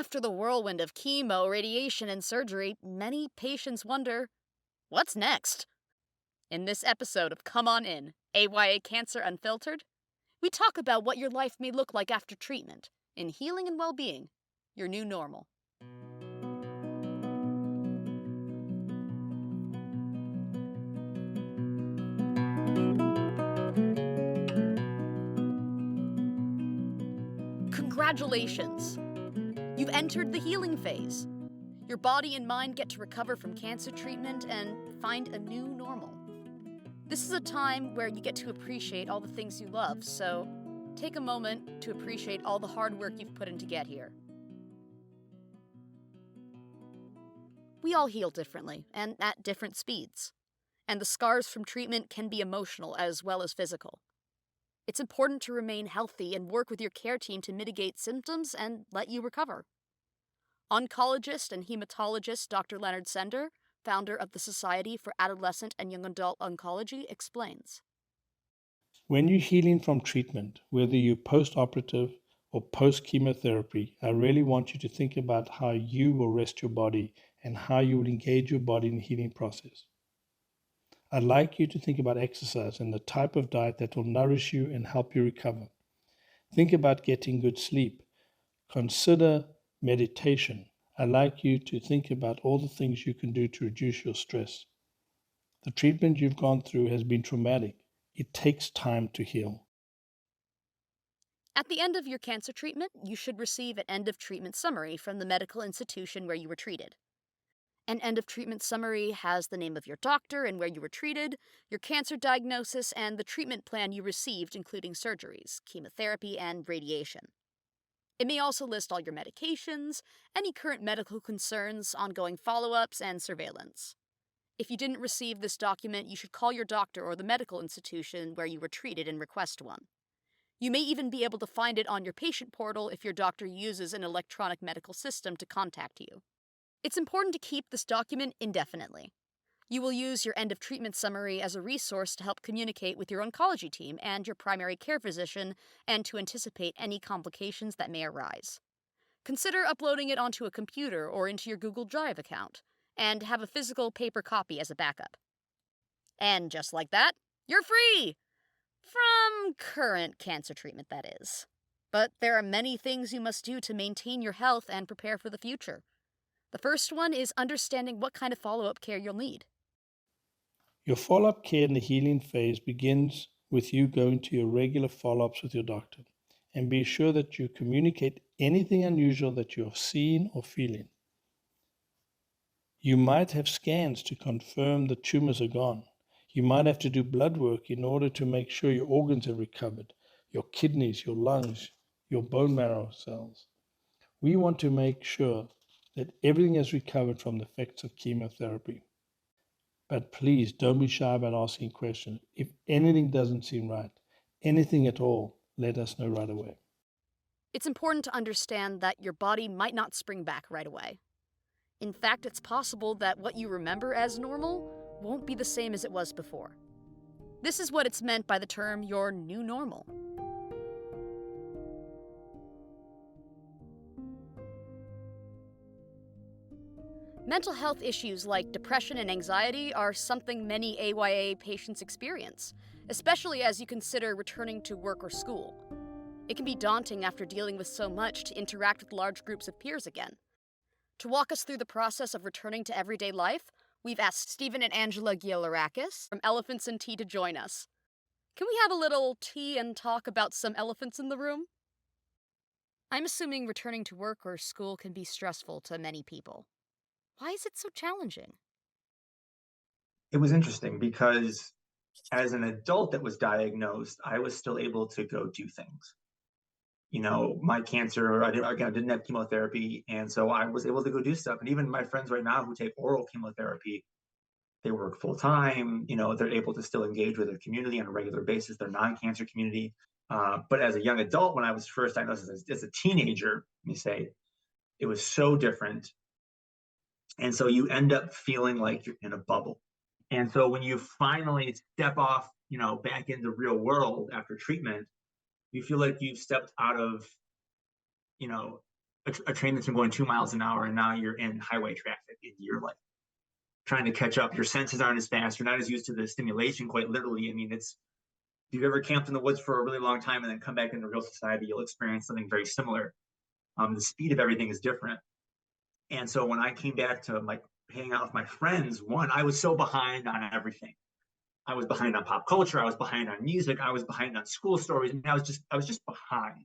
After the whirlwind of chemo, radiation, and surgery, many patients wonder, what's next? In this episode of Come On In, AYA Cancer Unfiltered, we talk about what your life may look like after treatment, in healing and well-being, your new normal. Congratulations! You've entered the healing phase. Your body and mind get to recover from cancer treatment and find a new normal. This is a time where you get to appreciate all the things you love, so take a moment to appreciate all the hard work you've put in to get here. We all heal differently, and at different speeds. And the scars from treatment can be emotional as well as physical. It's important to remain healthy and work with your care team to mitigate symptoms and let you recover. Oncologist and hematologist Dr. Leonard Sender, founder of the Society for Adolescent and Young Adult Oncology, explains. When you're healing from treatment, whether you're post-operative or post-chemotherapy, I really want you to think about how you will rest your body and how you will engage your body in the healing process. I'd like you to think about exercise and the type of diet that will nourish you and help you recover. Think about getting good sleep. Consider meditation. I'd like you to think about all the things you can do to reduce your stress. The treatment you've gone through has been traumatic. It takes time to heal. At the end of your cancer treatment, you should receive an end-of-treatment summary from the medical institution where you were treated. An end-of-treatment summary has the name of your doctor and where you were treated, your cancer diagnosis, and the treatment plan you received, including surgeries, chemotherapy, and radiation. It may also list all your medications, any current medical concerns, ongoing follow-ups, and surveillance. If you didn't receive this document, you should call your doctor or the medical institution where you were treated and request one. You may even be able to find it on your patient portal if your doctor uses an electronic medical system to contact you. It's important to keep this document indefinitely. You will use your end-of-treatment summary as a resource to help communicate with your oncology team and your primary care physician and to anticipate any complications that may arise. Consider uploading it onto a computer or into your Google Drive account, and have a physical paper copy as a backup. And just like that, you're free! From current cancer treatment, that is. But there are many things you must do to maintain your health and prepare for the future. The first one is understanding what kind of follow-up care you'll need. Your follow-up care in the healing phase begins with you going to your regular follow-ups with your doctor, and be sure that you communicate anything unusual that you have seen or feeling. You might have scans to confirm the tumors are gone. You might have to do blood work in order to make sure your organs have recovered, your kidneys, your lungs, your bone marrow cells. We want to make sure that everything has recovered from the effects of chemotherapy. But please don't be shy about asking questions. If anything doesn't seem right, anything at all, let us know right away. It's important to understand that your body might not spring back right away. In fact, it's possible that what you remember as normal won't be the same as it was before. This is what it's meant by the term your new normal. Mental health issues like depression and anxiety are something many AYA patients experience, especially as you consider returning to work or school. It can be daunting after dealing with so much to interact with large groups of peers again. To walk us through the process of returning to everyday life, we've asked Stephen and Angela Giolarakis from Elephants and Tea to join us. Can we have a little tea and talk about some elephants in the room? I'm assuming returning to work or school can be stressful to many people. Why is it so challenging? It was interesting because as an adult that was diagnosed, I was still able to go do things. My cancer, I didn't have chemotherapy, and so I was able to go do stuff. And even my friends right now who take oral chemotherapy, they work full time. They're able to still engage with their community on a regular basis, their non-cancer community. But as a young adult, when I was first diagnosed as a teenager, let me say, it was so different. And so you end up feeling like you're in a bubble. And so when you finally step off, back into the real world after treatment, you feel like you've stepped out of, a train that's been going 2 miles an hour, and now you're in highway traffic, and you're like trying to catch up. Your senses aren't as fast. You're not as used to the stimulation, quite literally. I mean, it's if you've ever camped in the woods for a really long time and then come back into real society, you'll experience something very similar. The speed of everything is different. And so when I came back to like hanging out with my friends, one, I was so behind on everything. I was behind on pop culture. I was behind on music. I was behind on school stories. And I was just behind.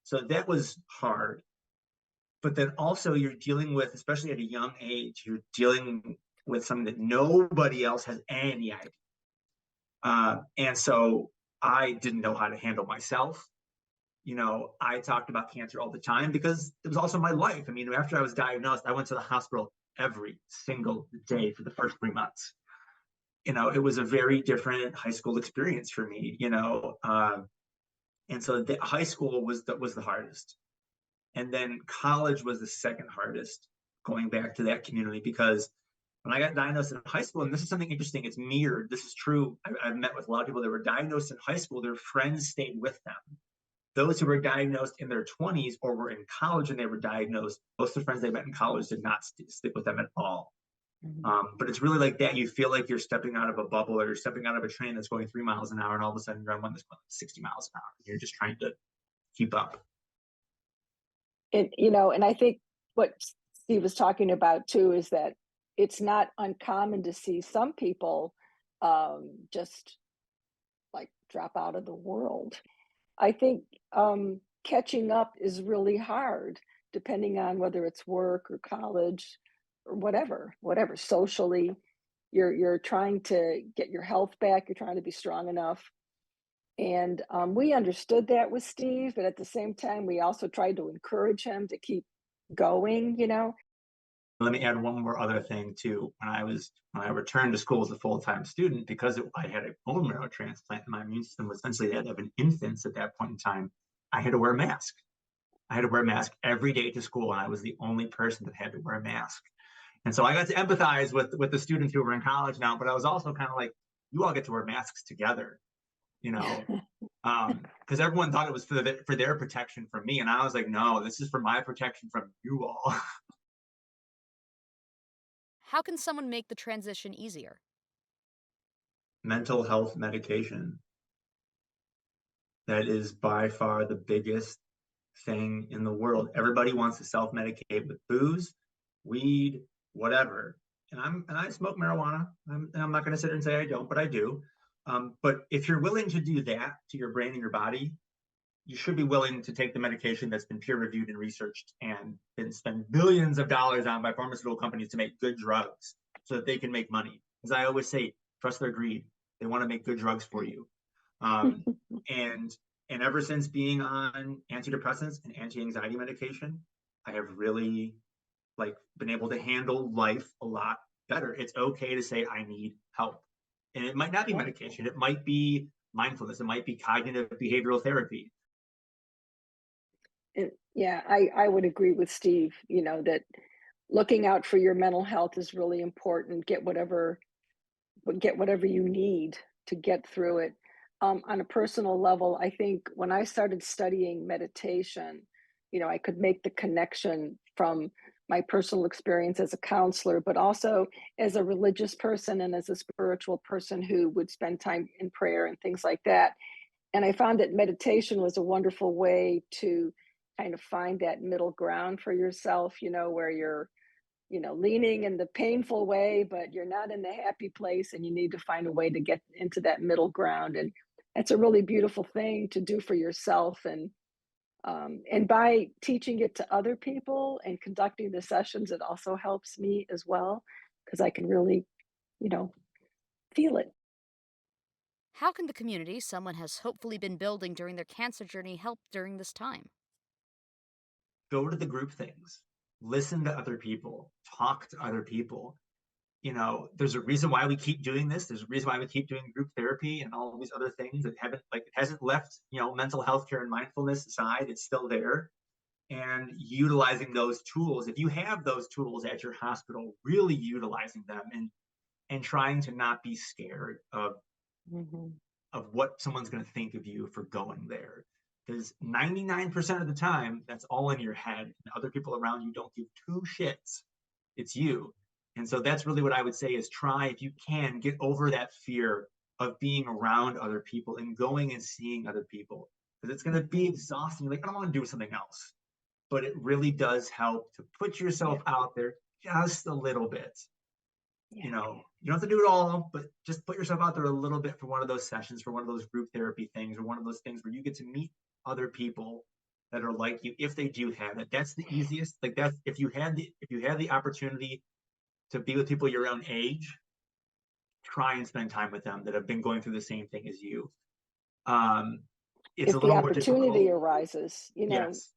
So that was hard. But then also you're dealing with, especially at a young age, you're dealing with something that nobody else has any idea. And so I didn't know how to handle myself. I talked about cancer all the time because it was also my life. I mean, after I was diagnosed, I went to the hospital every single day for the first 3 months. It was a very different high school experience for me, and so the high school was the hardest. And then college was the second hardest, going back to that community, because when I got diagnosed in high school, and this is something interesting, it's mirrored. This is true. I've met with a lot of people that were diagnosed in high school, their friends stayed with them. Those who were diagnosed in their 20s or were in college and they were diagnosed, most of the friends they met in college did not stick with them at all. But it's really like that. You feel like you're stepping out of a bubble, or you're stepping out of a train that's going 3 miles an hour, and all of a sudden you're on one that's going 60 miles an hour. You're just trying to keep up. And I think what Steve was talking about too is that it's not uncommon to see some people just like drop out of the world. I think catching up is really hard, depending on whether it's work or college or whatever. Socially, you're trying to get your health back. You're trying to be strong enough. And we understood that with Steve, but at the same time, we also tried to encourage him to keep going. Let me add one more other thing too. When I returned to school as a full-time student, because I had a bone marrow transplant and my immune system was essentially that of an infant at that point in time, I had to wear a mask. I had to wear a mask every day to school, and I was the only person that had to wear a mask. And so I got to empathize with the students who were in college now, but I was also kind of like, you all get to wear masks together, because everyone thought it was for their protection from me, and I was like, no, this is for my protection from you all. How can someone make the transition easier? Mental health medication. That is by far the biggest thing in the world. Everybody wants to self-medicate with booze, weed, whatever. And I smoke marijuana. I'm not going to sit here and say I don't, but I do. But if you're willing to do that to your brain and your body, you should be willing to take the medication that's been peer reviewed and researched and been spent billions of dollars on by pharmaceutical companies to make good drugs so that they can make money. As I always say, trust their greed. They want to make good drugs for you. And ever since being on antidepressants and anti-anxiety medication, I have really been able to handle life a lot better. It's okay to say I need help. And it might not be medication. It might be mindfulness. It might be cognitive behavioral therapy. Yeah, I would agree with Steve, that looking out for your mental health is really important. Get whatever you need to get through it. On a personal level, I think when I started studying meditation, I could make the connection from my personal experience as a counselor, but also as a religious person and as a spiritual person who would spend time in prayer and things like that. And I found that meditation was a wonderful way to kind of find that middle ground for yourself, where you're leaning in the painful way, but you're not in the happy place, and you need to find a way to get into that middle ground. And that's a really beautiful thing to do for yourself. And by teaching it to other people and conducting the sessions, it also helps me as well, because I can really, feel it. How can the community someone has hopefully been building during their cancer journey help during this time? Go to the group things, listen to other people, talk to other people. There's a reason why we keep doing this. There's a reason why we keep doing group therapy and all these other things that it hasn't left, mental health care and mindfulness aside. It's still there. And utilizing those tools, if you have those tools at your hospital, really utilizing them and trying to not be scared of Mm-hmm. what someone's going to think of you for going there. because 99% of the time, that's all in your head. And other people around you don't give two shits. It's you. And so that's really what I would say is try, if you can, get over that fear of being around other people and going and seeing other people. Because it's going to be exhausting. You're like, I don't want to do something else. But it really does help to put yourself out there just a little bit. You know, you don't have to do it all, but just put yourself out there a little bit for one of those sessions, for one of those group therapy things, or one of those things where you get to meet other people that are like you if they do have it. That's the easiest. Like that's if you had the opportunity to be with people your own age, try and spend time with them that have been going through the same thing as you. Um, it's a If the little more opportunity difficult, arises, yes,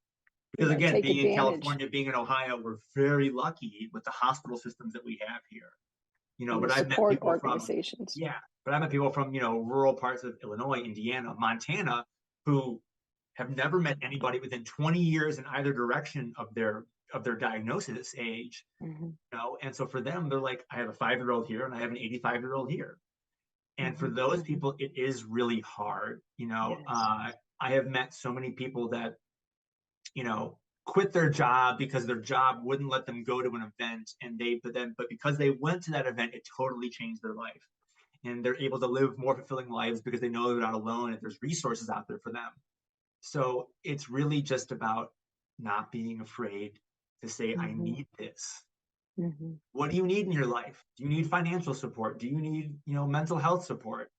because again, take being in advantage California, being in Ohio, we're very lucky with the hospital systems that we have here. and the But I've met support people from, organizations. yeah, but I've met people from, rural parts of Illinois, Indiana, Montana, who have never met anybody within 20 years in either direction of their diagnosis age, Mhm, and so for them, they're like, I have a 5-year-old here and I have an 85-year-old here. And for mhm, those mhm. people, it is really hard. Yes. I have met so many people that, you know, quit their job because their job wouldn't let them go to an event, and but because they went to that event, it totally changed their life, and they're able to live more fulfilling lives because they know they're not alone and there's resources out there for them. So it's really just about not being afraid to say, I Mhm, need this. mhm. What do you need in your life? Do you need financial support? Do you need, mental health support?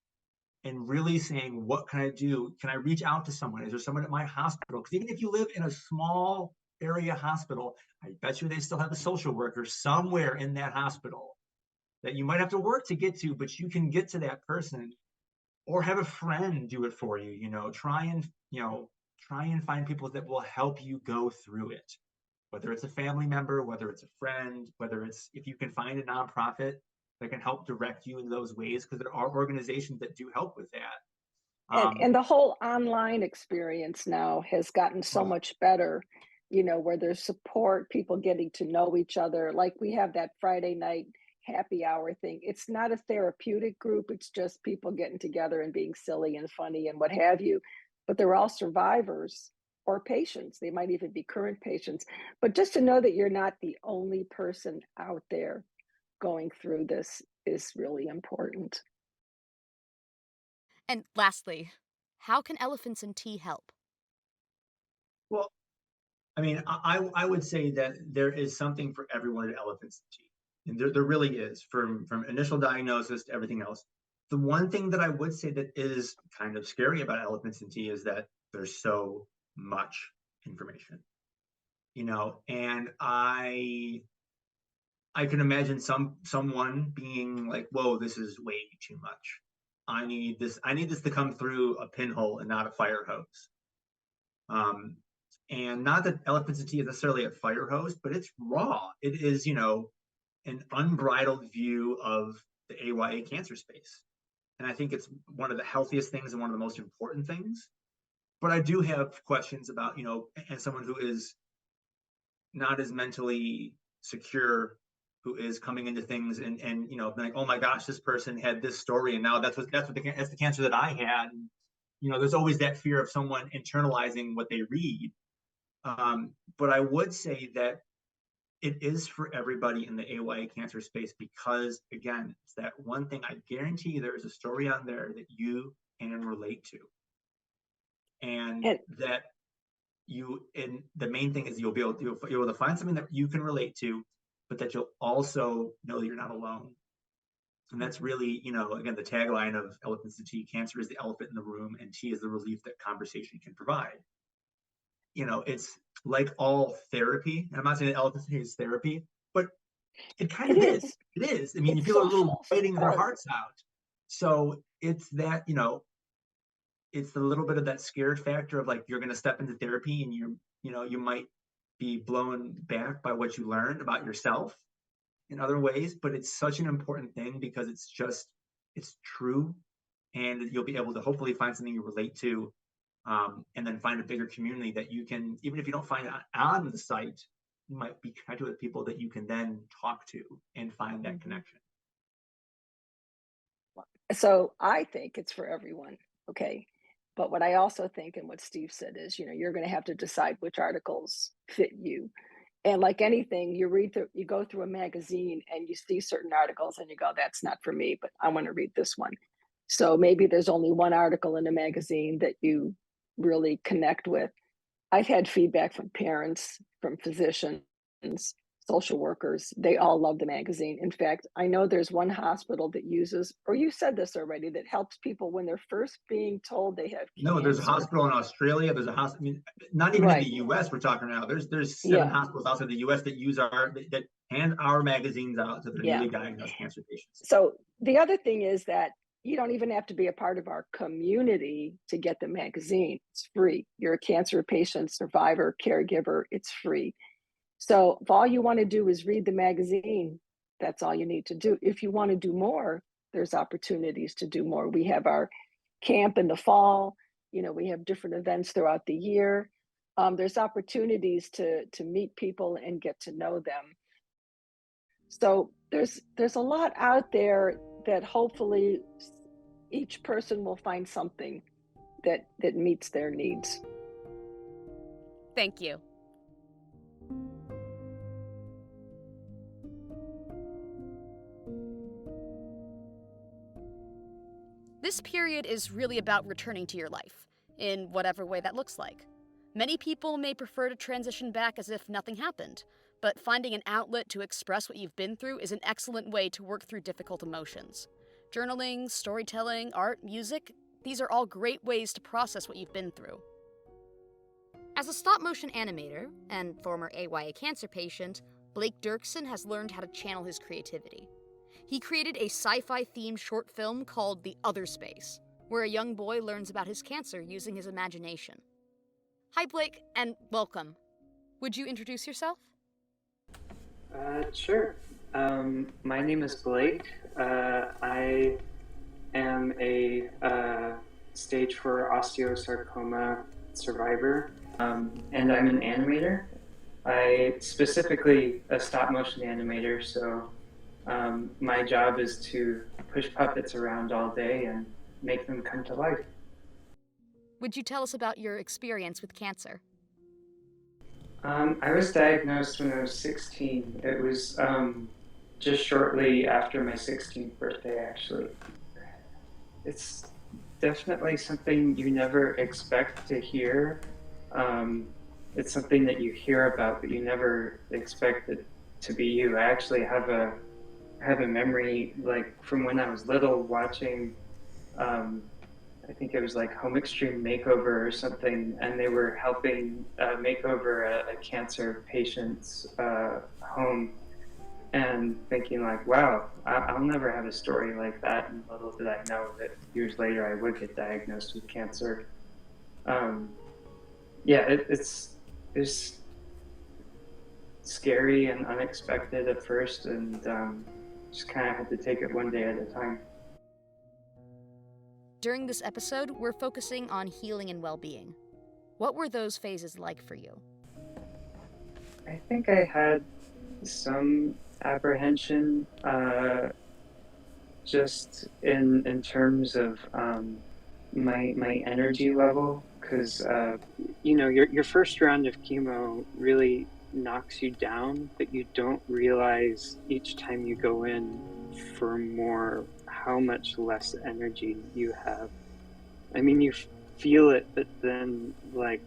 And really saying, what can I do? Can I reach out to someone? Is there someone at my hospital? Because even if you live in a small area hospital, I bet you they still have a social worker somewhere in that hospital that you might have to work to get to, but you can get to that person, or have a friend do it for you. Try and find people that will help you go through it, whether it's a family member, whether it's a friend, whether it's, if you can find a nonprofit that can help direct you in those ways, because there are organizations that do help with that. And the whole online experience now has gotten so Oh, much better, where there's support, people getting to know each other. Like we have that Friday night happy hour thing. It's not a therapeutic group, it's just people getting together and being silly and funny and what have you. But they're all survivors or patients. They might even be current patients. But just to know that you're not the only person out there going through this is really important. And lastly, how can elephants and tea help? well, I mean, I would say that there is something for everyone at Elephant's Tea, and there really is, from initial diagnosis to everything else. The one thing that I would say that is kind of scary about Elephants and Tea is that there's so much information, and I can imagine someone being like, "Whoa, this is way too much. I need this to come through a pinhole and not a fire hose." Um, and not that Elephants and Tea is necessarily a fire hose, but it's raw. It is, an unbridled view of the AYA cancer space. And I think it's one of the healthiest things and one of the most important things. But I do have questions about, and someone who is not as mentally secure, who is coming into things and like, oh my gosh, this person had this story, and now that's the cancer that I had. And, there's always that fear of someone internalizing what they read. But I would say that it is for everybody in the AYA cancer space, because again, it's that one thing I guarantee you, there is a story on there that you can relate to, and And that and the main thing is you'll be able to find something that you can relate to, but that you'll also know that you're not alone. And that's mhm. really, again, the tagline of Elephants to Tea: cancer is the elephant in the room, and tea is the relief that conversation can provide. It's like all therapy. And I'm not saying that elephants is therapy, but it kind It of is. is. It is. I mean, It's people are little social biting their support. hearts out. So it's that, it's a little bit of that scared factor of like, you're going to step into therapy and you might be blown back by what you learned about yourself in other ways, but it's such an important thing because it's true. And you'll be able to hopefully find something you relate to, and then find a bigger community that you can, even if you don't find it on the site, you might be connected with people that you can then talk to and find that Mhm. connection. So I think it's for everyone. Okay. But what I also think, and what Steve said is, you're going to have to decide which articles fit you. And like anything, you go through a magazine and you see certain articles and you go, that's not for me, but I want to read this one. So maybe there's only one article in a magazine that you really connect with. I've had feedback from parents, from physicians, social workers. They all love the magazine. In fact, I know there's one hospital that uses, or you said this already, that helps people when they're first being told they have No, there's a cancer. hospital in Australia. There's a hospital. I mean, not even in the Right. U.S. We're talking now. There's 7 Yeah. hospitals outside the U.S. that use that hand our magazines out to their Yeah. newly diagnosed cancer patients. So the other thing is that you don't even have to be a part of our community to get the magazine. It's free. You're a cancer patient, survivor, caregiver. It's free. So if all you want to do is read the magazine, that's all you need to do. If you want to do more, there's opportunities to do more. We have our camp in the fall. We have different events throughout the year. There's opportunities to meet people and get to know them. So there's a lot out there that hopefully each person will find something that meets their needs. Thank you. This period is really about returning to your life, in whatever way that looks like. Many people may prefer to transition back as if nothing happened, but finding an outlet to express what you've been through is an excellent way to work through difficult emotions. Journaling, storytelling, art, music, these are all great ways to process what you've been through. As a stop-motion animator and former AYA cancer patient, Blake Derkson has learned how to channel his creativity. He created a sci-fi themed short film called The Other Space, where a young boy learns about his cancer using his imagination. Hi Blake, and welcome. Would you introduce yourself? Sure. My name is Blake. I am a stage 4 osteosarcoma survivor, and I'm an animator. I specifically a stop motion animator, so my job is to push puppets around all day and make them come to life. Would you tell us about your experience with cancer? I was diagnosed when I was 16. It was just shortly after my 16th birthday, actually. It's definitely something you never expect to hear. It's something that you hear about, but you never expect it to be you. I actually have a memory, like from when I was little, watching I think it was like Home Extreme Makeover or something, and they were helping make over a cancer patient's home, and thinking like, wow, I'll never have a story like that. And little did I know that years later I would get diagnosed with cancer. Yeah, it's scary and unexpected at first, and just kind of had to take it one day at a time. During this episode, we're focusing on healing and well-being. What were those phases like for you? I think I had some apprehension, just in terms of my energy level, because your first round of chemo really knocks you down, but you don't realize each time you go in for more how much less energy you have. I mean, you feel it, but then like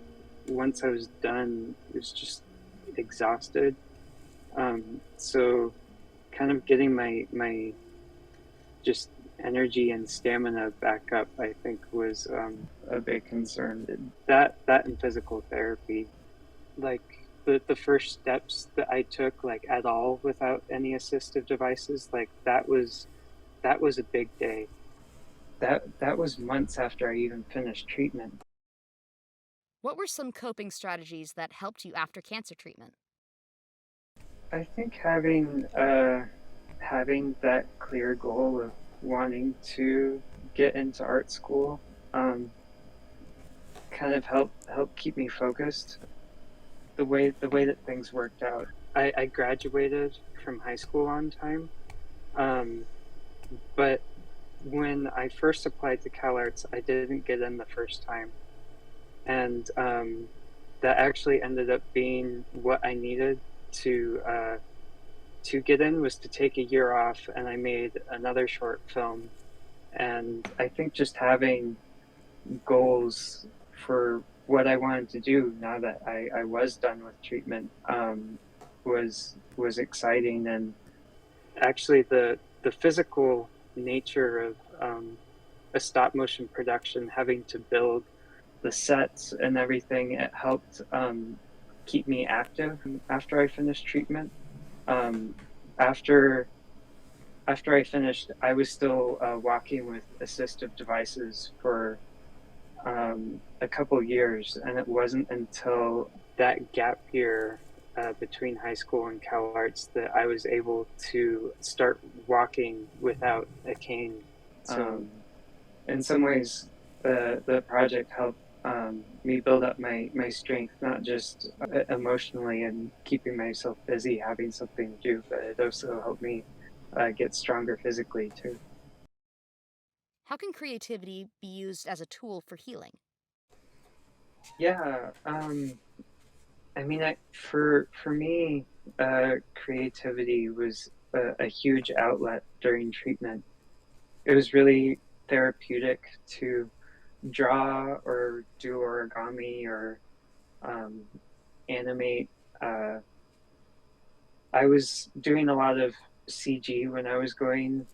once I was done, it was just exhausted. So kind of getting my just energy and stamina back up, I think, was a big concern. That and physical therapy, like the first steps that I took, like at all without any assistive devices, like that was a big day. That was months after I even finished treatment. What were some coping strategies that helped you after cancer treatment? I think having that clear goal of wanting to get into art school kind of helped keep me focused. The way that things worked out, I graduated from high school on time, but when I first applied to CalArts, I didn't get in the first time. And that actually ended up being what I needed to get in, was to take a year off, and I made another short film. And I think just having goals for what I wanted to do now that I was done with treatment was exciting. And actually the physical nature of a stop motion production, having to build the sets and everything, it helped keep me active after I finished treatment. After I finished, I was still walking with assistive devices for a couple years, and it wasn't until that gap year between high school and CalArts that I was able to start walking without a cane. So, in some ways, the project helped me build up my strength, not just emotionally and keeping myself busy, having something to do, but it also helped me get stronger physically too. How can creativity be used as a tool for healing? Yeah, I mean, for me, creativity was a huge outlet during treatment. It was really therapeutic to draw or do origami or um, animate. Uh, I was doing a lot of CG when I was going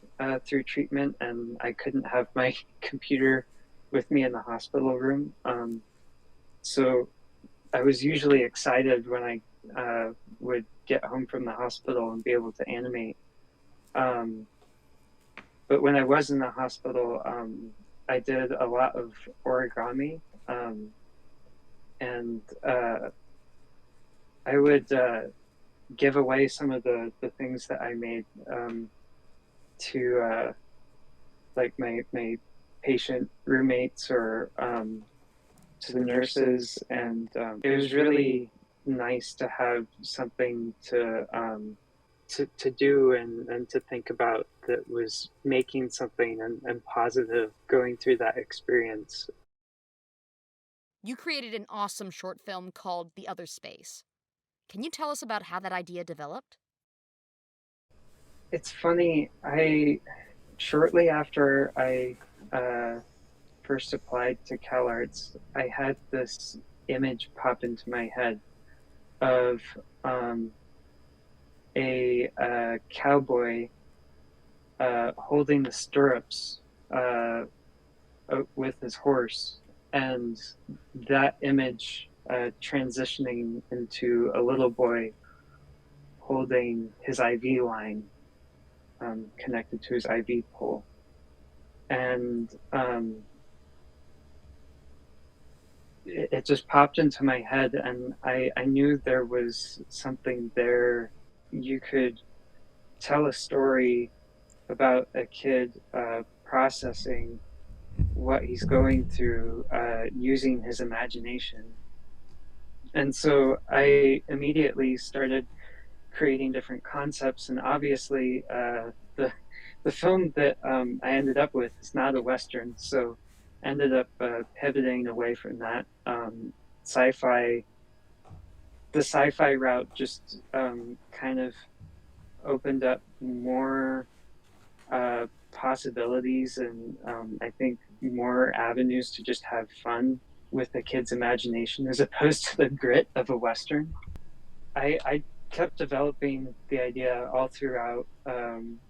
through treatment, and I couldn't have my computer with me in the hospital room. So I was usually excited when I would get home from the hospital and be able to animate. Um, but when I was in the hospital, I did a lot of origami, and I would give away some of the things that I made to like my patient roommates or to the nurses, and it was really nice to have something to do and to think about that was making something and positive going through that experience. You created an awesome short film called The Other Space. Can you tell us about how that idea developed? It's funny, I shortly after I first applied to CalArts, I had this image pop into my head of um, a cowboy holding the stirrups with his horse, and that image transitioning into a little boy holding his IV line connected to his IV pole. And it just popped into my head, and I knew there was something there. You could tell a story about a kid processing what he's going through using his imagination. And so I immediately started creating different concepts, and obviously the film that I ended up with is not a Western, so ended up pivoting away from that sci-fi. The sci-fi route just kind of opened up more possibilities, and I think more avenues to just have fun with a kid's imagination as opposed to the grit of a Western. I kept developing the idea all throughout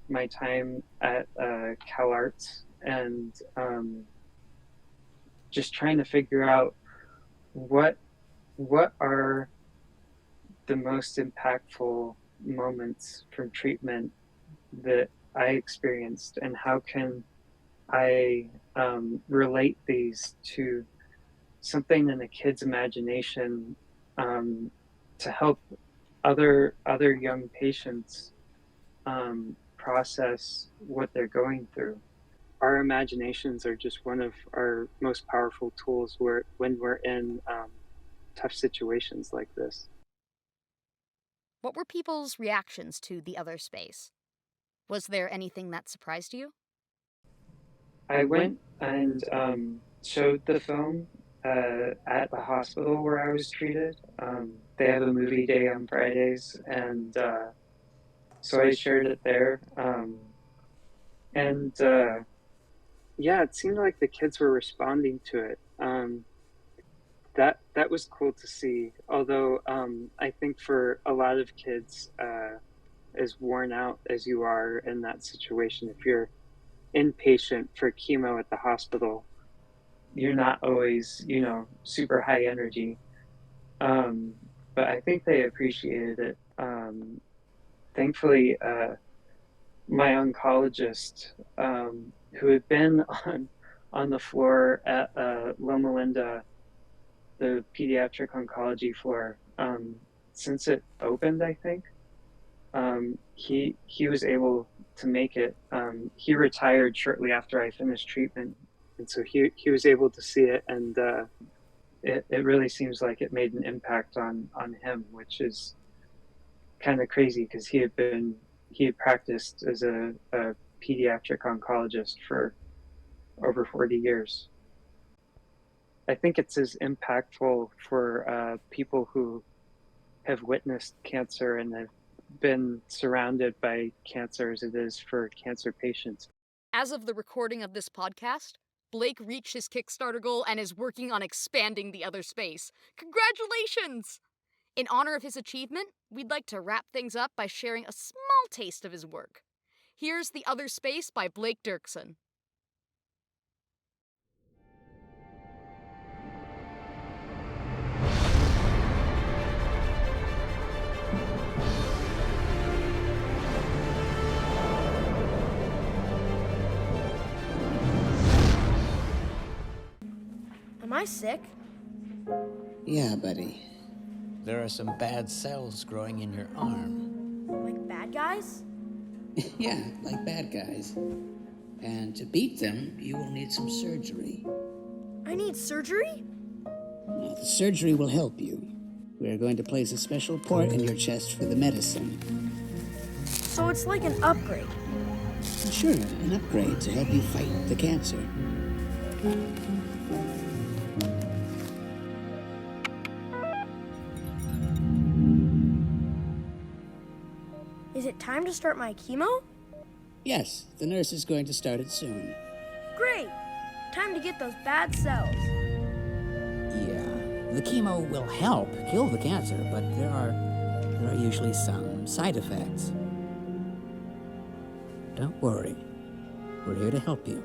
my time at CalArts, and just trying to figure out what are the most impactful moments from treatment that I experienced, and how can I relate these to something in a kid's imagination to help other young patients process what they're going through. Our imaginations are just one of our most powerful tools when we're in tough situations like this. What were people's reactions to The Other Space? Was there anything that surprised you? I went and showed the film at the hospital where I was treated. They have a movie day on Fridays, and so I shared it there. And yeah, it seemed like the kids were responding to it. That was cool to see. Although I think for a lot of kids, as worn out as you are in that situation, if you're inpatient for chemo at the hospital, you're not always, super high energy. Um, but I think they appreciated it. Thankfully, my oncologist, who had been on the floor at Loma Linda, the pediatric oncology floor, since it opened, I think, he was able to make it. He retired shortly after I finished treatment, and so he was able to see it, and it really seems like it made an impact on him, which is kind of crazy because he had practiced as a pediatric oncologist for over 40 years. I think it's as impactful for people who have witnessed cancer and have been surrounded by cancer as it is for cancer patients. As of the recording of this podcast, Blake reached his Kickstarter goal and is working on expanding the other space. Congratulations! In honor of his achievement, we'd like to wrap things up by sharing a small taste of his work. Here's The Other Space by Blake Derkson. Am I sick? Yeah, buddy. There are some bad cells growing in your arm. Like bad guys? Yeah, like bad guys. And to beat them, you will need some surgery. I need surgery? Now, the surgery will help you. We are going to place a special port in your chest for the medicine. So it's like an upgrade. Sure, an upgrade to help you fight the cancer. Is it time to start my chemo? Yes, the nurse is going to start it soon. Great! Time to get those bad cells. Yeah, the chemo will help kill the cancer, but there are usually some side effects. Don't worry. We're here to help you.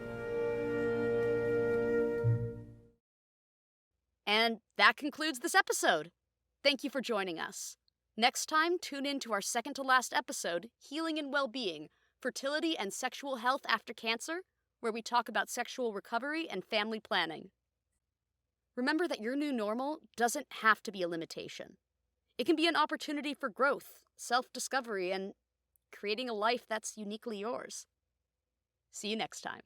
And that concludes this episode. Thank you for joining us. Next time, tune in to our second to last episode, Healing and Wellbeing, Fertility and Sexual Health After Cancer, where we talk about sexual recovery and family planning. Remember that your new normal doesn't have to be a limitation. It can be an opportunity for growth, self-discovery, and creating a life that's uniquely yours. See you next time.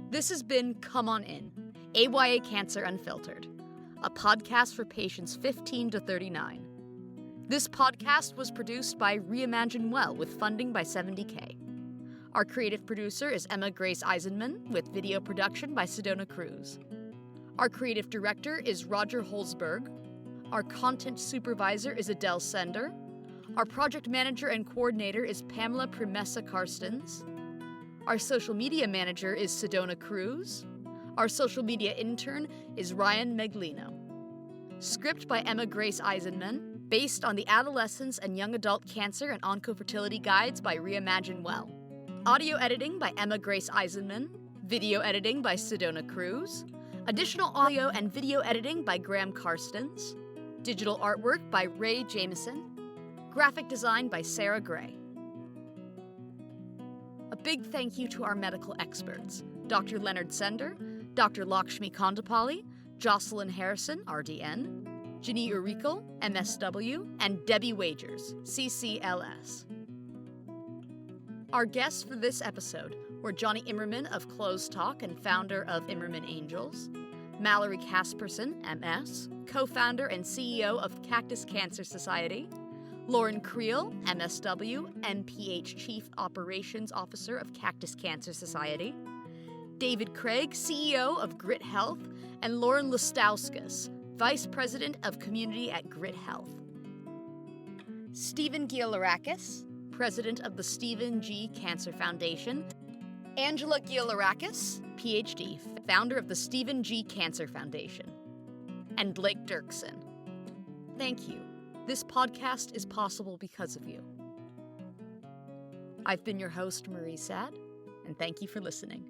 This has been Come On In, AYA Cancer Unfiltered, a podcast for patients 15 to 39. This podcast was produced by Reimagine Well with funding by 70K. Our creative producer is Emma Grace Eisenman with video production by Sedona Cruz. Our creative director is Roger Holzberg. Our content supervisor is Adele Sender. Our project manager and coordinator is Pamela Primessa Karstens. Our social media manager is Sedona Cruz. Our social media intern is Ryan Meglino. Script by Emma Grace Eisenman, based on the Adolescence and Young Adult Cancer and Oncofertility Guides by Reimagine Well. Audio editing by Emma Grace Eisenman. Video editing by Sedona Cruz. Additional audio and video editing by Graham Karstens. Digital artwork by Ray Jameson. Graphic design by Sarah Gray. A big thank you to our medical experts, Dr. Leonard Sender, Dr. Lakshmi Kondapalli, Jocelyn Harrison, RDN, Ginny Urikel, MSW, and Debbie Wagers, CCLS. Our guests for this episode were Johnny Immerman of Closed Talk and founder of Immerman Angels, Mallory Casperson, MS, co-founder and CEO of Cactus Cancer Society, Lauren Creel, MSW, MPH Chief Operations Officer of Cactus Cancer Society, David Craig, CEO of Grit Health, and Lauren Lustauskas, Vice President of Community at Grit Health. Stephen Giolarakis, President of the Stephen G. Cancer Foundation, Angela Giolarakis, PhD, founder of the Stephen G. Cancer Foundation, and Blake Derkson. Thank you. This podcast is possible because of you. I've been your host, Marie Sad, and thank you for listening.